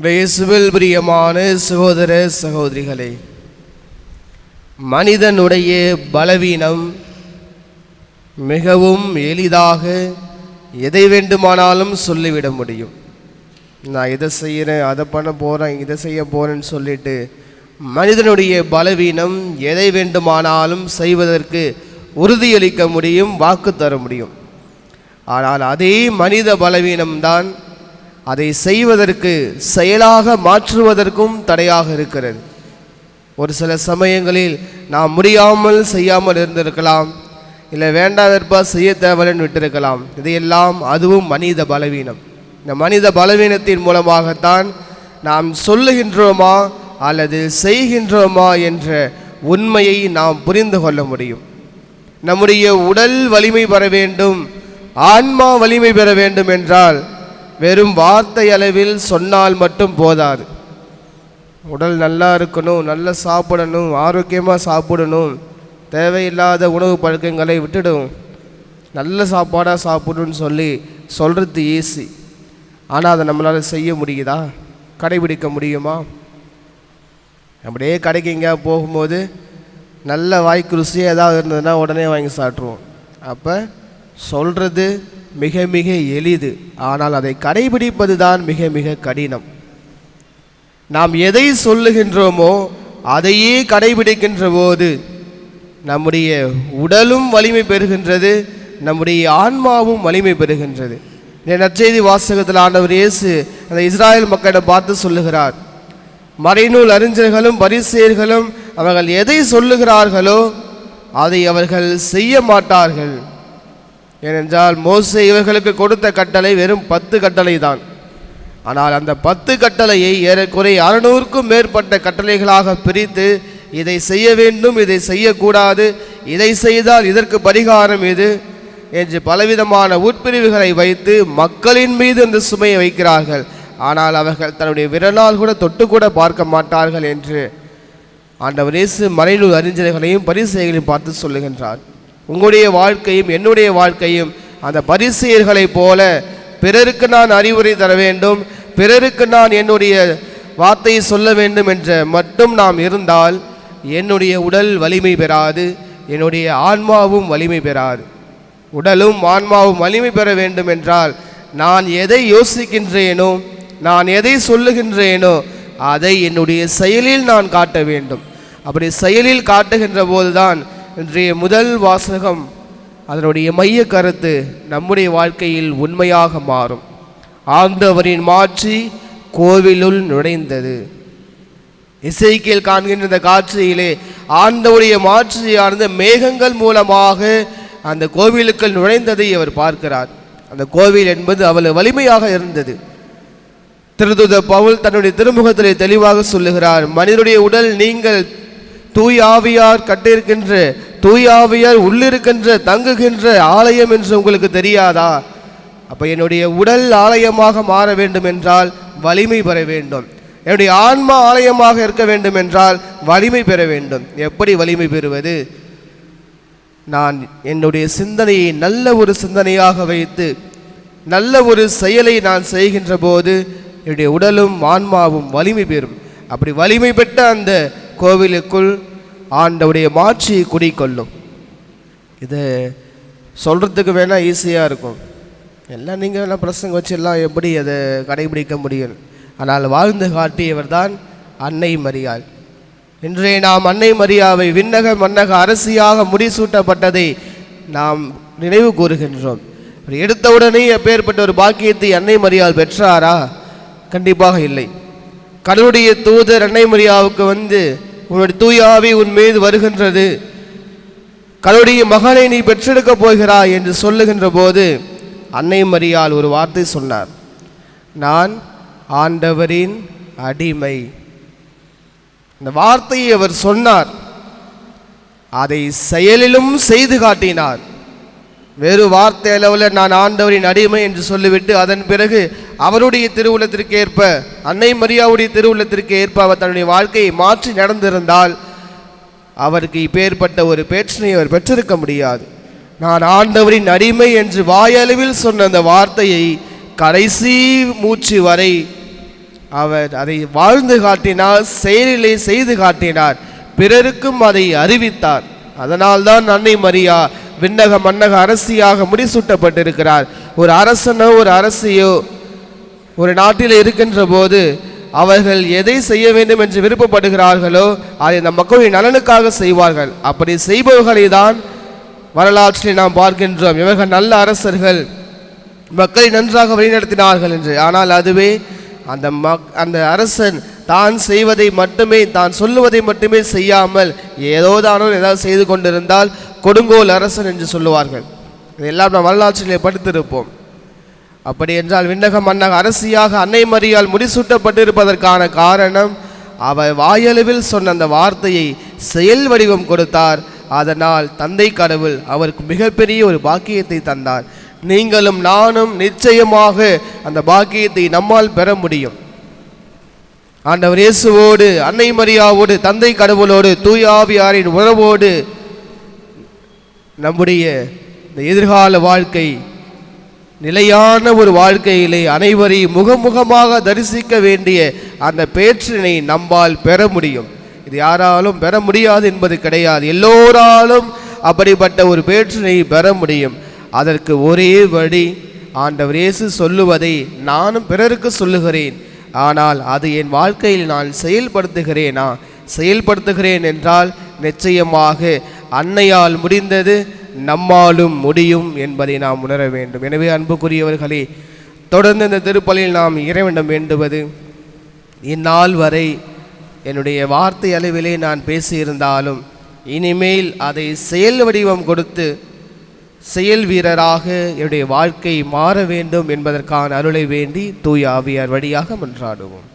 இயேசுவில் பிரியமான சகோதர சகோதரிகளே, மனிதனுடைய பலவீனம் மிகவும் எளிதாக எதை வேண்டுமானாலும் சொல்லிவிட முடியும். நான் இதை செய்கிறேன், அதை பண்ண போகிறேன், இதை செய்ய போகிறேன்னு சொல்லிட்டு மனிதனுடைய பலவீனம் எதை வேண்டுமானாலும் செய்வதற்கு உறுதியளிக்க முடியும், வாக்கு தர முடியும். ஆனால் அதே மனித பலவீனம்தான் அதை செய்வதற்கு, செயலாக மாற்றுவதற்கும் தடையாக இருக்கிறது. ஒரு சில சமயங்களில் நாம் முடியாமல் செய்யாமல் இருந்திருக்கலாம், இல்லை வேண்டாதற்பா செய்ய தேவைன்னு விட்டிருக்கலாம். இதையெல்லாம் அதுவும் மனித பலவீனம். இந்த மனித பலவீனத்தின் மூலமாகத்தான் நாம் சொல்லுகின்றோமா அல்லது செய்கின்றோமா என்ற உண்மையை நாம் புரிந்து கொள்ள முடியும். நம்முடைய உடல் வலிமை பெற வேண்டும், ஆன்மா வலிமை பெற வேண்டும் என்றால் வெறும் வார்த்தை அளவில் சொன்னால் மட்டும் போதாது. உடல் நல்லா இருக்கணும், நல்லா சாப்பிடணும், ஆரோக்கியமாக சாப்பிடணும், தேவையில்லாத உணவு பழக்கங்களை விட்டுடும், நல்ல சாப்பாடாக சாப்பிடணும்னு சொல்கிறது ஈஸி. ஆனால் அதை நம்மளால் செய்ய முடியுதா? கடைபிடிக்க முடியுமா? அப்படியே கடைக்கு எங்கேயா போகும்போது நல்ல வாய்க்கு ருசியாக ஏதாவது இருந்ததுன்னா உடனே வாங்கி சாப்பிட்ருவோம். அப்போ சொல்கிறது மிக மிக எளிது, ஆனால் அதை கடைபிடிப்பது தான் மிக மிக கடினம். நாம் எதை சொல்லுகின்றோமோ அதையே கடைபிடிக்கின்ற போது நம்முடைய உடலும் வலிமை பெறுகின்றது, நம்முடைய ஆன்மாவும் வலிமை பெறுகின்றது. நற்செய்தி வாசகத்தில் ஆண்டவர் இயேசு அந்த இஸ்ராயல் மக்களிடம் பார்த்து சொல்லுகிறார், மறைநூல் அறிஞர்களும் பரிசேயர்களும் அவர்கள் எதை சொல்லுகிறார்களோ அதை அவர்கள் செய்ய மாட்டார்கள். ஏனென்றால் மோசே இவர்களுக்கு கொடுத்த கட்டளை வெறும் 10 கட்டளை தான். ஆனால் அந்த 10 கட்டளையை ஏறக்குறை 600க்கும் மேற்பட்ட கட்டளைகளாக பிரித்து, இதை செய்ய வேண்டும், இதை செய்யக்கூடாது, இதை செய்தால் இதற்கு பரிகாரம் இது என்று பலவிதமான உட்பிரிவுகளை வைத்து மக்களின் மீது அந்த சுமையை வைக்கிறார்கள். ஆனால் அவர்கள் தன்னுடைய விரலால் கூட தொட்டு கூட பார்க்க மாட்டார்கள் என்று ஆண்டவர் இயேசு மறைநூல் அறிஞர்களையும் பரிசேயர்களையும் பார்த்து சொல்லுகின்றார். உங்களுடைய வாழ்க்கையும் என்னுடைய வாழ்க்கையும் அந்த பரிசேயர்களைப் போல பிறருக்கு நான் அறிவுரை தர வேண்டும், பிறருக்கு நான் என்னுடைய வார்த்தையை சொல்ல வேண்டும் என்ற மட்டும் நாம் இருந்தால் என்னுடைய உடல் வலிமை பெறாது, என்னுடைய ஆன்மாவும் வலிமை பெறாது. உடலும் ஆன்மாவும் வலிமை பெற வேண்டும் என்றால் நான் எதை யோசிக்கின்றேனோ, நான் எதை சொல்லுகின்றேனோ அதை என்னுடைய செயலில் நான் காட்ட வேண்டும். அப்படி செயலில் காட்டுகின்ற போதுதான் இன்றைய முதல் வாசகம் அதனுடைய மைய கருத்து நம்முடைய வாழ்க்கையில் உண்மையாக மாறும். ஆண்டவரின் மாட்சி கோவிலுள் நுழைந்தது. எசேக்கியேல் காண்கின்ற இந்த காட்சியிலே ஆண்டவருடைய மாட்சியானது மேகங்கள் மூலமாக அந்த கோவிலுக்குள் நுழைந்ததை அவர் பார்க்கிறார். அந்த கோவில் என்பது அவ்வளவு வலிமையாக இருந்தது. திருத்தூதர் பவுல் தன்னுடைய திருமுகத்திலே தெளிவாக சொல்லுகிறார், மனிதனுடைய உடல் நீங்கள் தூய் ஆவியார் கட்டிருக்கின்ற, தூய் ஆவியார் உள்ளிருக்கின்ற தங்குகின்ற ஆலயம் என்று உங்களுக்கு தெரியாதா? அப்போ என்னுடைய உடல் ஆலயமாக மாற வேண்டும் என்றால் வலிமை பெற வேண்டும், என்னுடைய ஆன்மா ஆலயமாக இருக்க வேண்டும் என்றால் வலிமை பெற வேண்டும். எப்படி வலிமை பெறுவது? நான் என்னுடைய சிந்தனையை நல்ல ஒரு சிந்தனையாக வைத்து நல்ல ஒரு செயலை நான் செய்கின்ற போது என்னுடைய உடலும் ஆன்மாவும் வலிமை பெறும். அப்படி வலிமை பெற்ற அந்த கோவிலுக்குள் ஆண்டவருடைய மாட்சி குடிக்கொள்ளும். இது சொல்கிறதுக்கு வேணால் ஈஸியாக இருக்கும், எல்லாம் நீங்கள் எல்லாம் பிரசங்க வச்செல்லாம் எப்படி அதை கடைபிடிக்க முடியும். ஆனால் வாழ்ந்து காட்டியவர் தான் அன்னை மரியாள். இன்றைய நாம் அன்னை மரியாவை விண்ணக மன்னக அரசியாக முடிசூட்டப்பட்டதை நாம் நினைவு கூறுகின்றோம். எடுத்தவுடனே அப்பேற்பட்ட ஒரு பாக்கியத்தை அன்னை மரியாள் பெற்றாரா? கண்டிப்பாக இல்லை. கடவுளுடைய தூதர் அன்னை மரியாவுக்கு வந்து, உன்னுடைய தூய ஆவி உன் மீது வருகின்றது, கடவுளுடைய மகனை நீ பெற்றெடுக்கப் போகிறாய் என்று சொல்லுகின்ற போது அன்னை மரியாள் ஒரு வார்த்தை சொன்னார், நான் ஆண்டவரின் அடிமை. இந்த வார்த்தையை அவர் சொன்னார், அதை செயலிலும் செய்து காட்டினார். வேறு வார்த்தை அளவில் நான் ஆண்டவரின் அடிமை என்று சொல்லிவிட்டு அதன் பிறகு அவருடைய திருவுள்ளத்திற்கு ஏற்ப, அன்னை மரியாவுடைய திருவுள்ளத்திற்கு ஏற்ப அவர் தன்னுடைய வாழ்க்கையை மாற்றி நடந்திருந்தால் அவருக்கு இப்பேற்பட்ட ஒரு பேற்றினை அவர் பெற்றிருக்க முடியாது. நான் ஆண்டவரின் அடிமை என்று வாயளவில் சொன்ன அந்த வார்த்தையை கடைசி மூச்சு வரை அவர் அதை வாழ்ந்து காட்டினார், செயலிலே செய்து காட்டினார், பிறருக்கும் அதை அறிவித்தார். அதனால்தான் அன்னை மரியா விண்ணக மன்னக அரசியாக முடிசூட்டப்பட்டிருக்கிறார். ஒரு அரசனோ ஒரு அரசியோ ஒரு நாட்டில் இருக்கின்ற போது அவர்கள் எதை செய்ய வேண்டும் என்று விருப்பப்படுகிறார்களோ அதை இந்த மக்களின் நலனுக்காக செய்வார்கள். அப்படி செய்பவர்களை தான் வரலாற்றில் நாம் பார்க்கின்றோம். இவர்கள் நல்ல அரசர்கள், மக்களை நன்றாக வழிநடத்தினார்கள் என்று. ஆனால் அதுவே அந்த அரசன் தான் செய்வதை மட்டுமே, தான் சொல்லுவதை மட்டுமே செய்யாமல் ஏதாவது செய்து கொண்டிருந்தால் கொடுங்கோல் அரசன் என்று சொல்லுவார்கள். இதெல்லாம் நாம் வரலாற்றிலே படித்திருப்போம். அப்படி என்றால் விண்ணக மன்னக அரசியாக அன்னை மரியால் முடிசூட்டப்பட்டிருப்பதற்கான காரணம் அவர் வாயளவில் சொன்ன அந்த வார்த்தையை செயல் வடிவம் கொடுத்தார். அதனால் தந்தை கடவுள் அவருக்கு மிகப்பெரிய ஒரு பாக்கியத்தை தந்தார். நீங்களும் நானும் நிச்சயமாக அந்த பாக்கியத்தை நம்மால் பெற முடியும். ஆண்டவர் இயேசுவோடு, அன்னை மரியாவோடு, தந்தை கடவுளோடு, தூய ஆவியாரின் உறவோடு நம்முடைய இந்த எதிர்கால வாழ்க்கை நிலையான ஒரு வாழ்க்கையிலே அனைவரையும் முகமுகமாக தரிசிக்க வேண்டிய அந்த பேற்றினை நம்மால் பெற முடியும். இது யாராலும் பெற முடியாது என்பது கிடையாது. எல்லோராலும் அப்படிப்பட்ட ஒரு பேற்றினை பெற முடியும். அதற்கு ஒரே வழி, ஆண்டவர் இயேசு சொல்லுவதை நானும் பிறருக்கு சொல்லுகிறேன், ஆனால் அது என் வாழ்க்கையில் நான் செயல்படுத்துகிறேன் என்றால் நிச்சயமாக அன்னையால் முடிந்தது நம்மாலும் முடியும் என்பதை நாம் உணர வேண்டும். எனவே அன்புக்குரியவர்களே, தொடர்ந்து இந்த திருப்பலியில் நாம் இறைவனிடம் வேண்டுவது, இந்நாள் வரை என்னுடைய வார்த்தை அளவிலே நான் பேசியிருந்தாலும் இனிமேல் அதை செயல் வடிவம் கொடுத்து செயல் வீரராக என்னுடைய வாழ்க்கை மாற வேண்டும் என்பதற்கான அருளை வேண்டி தூய ஆவியார் வழியாக மன்றாடுவோம்.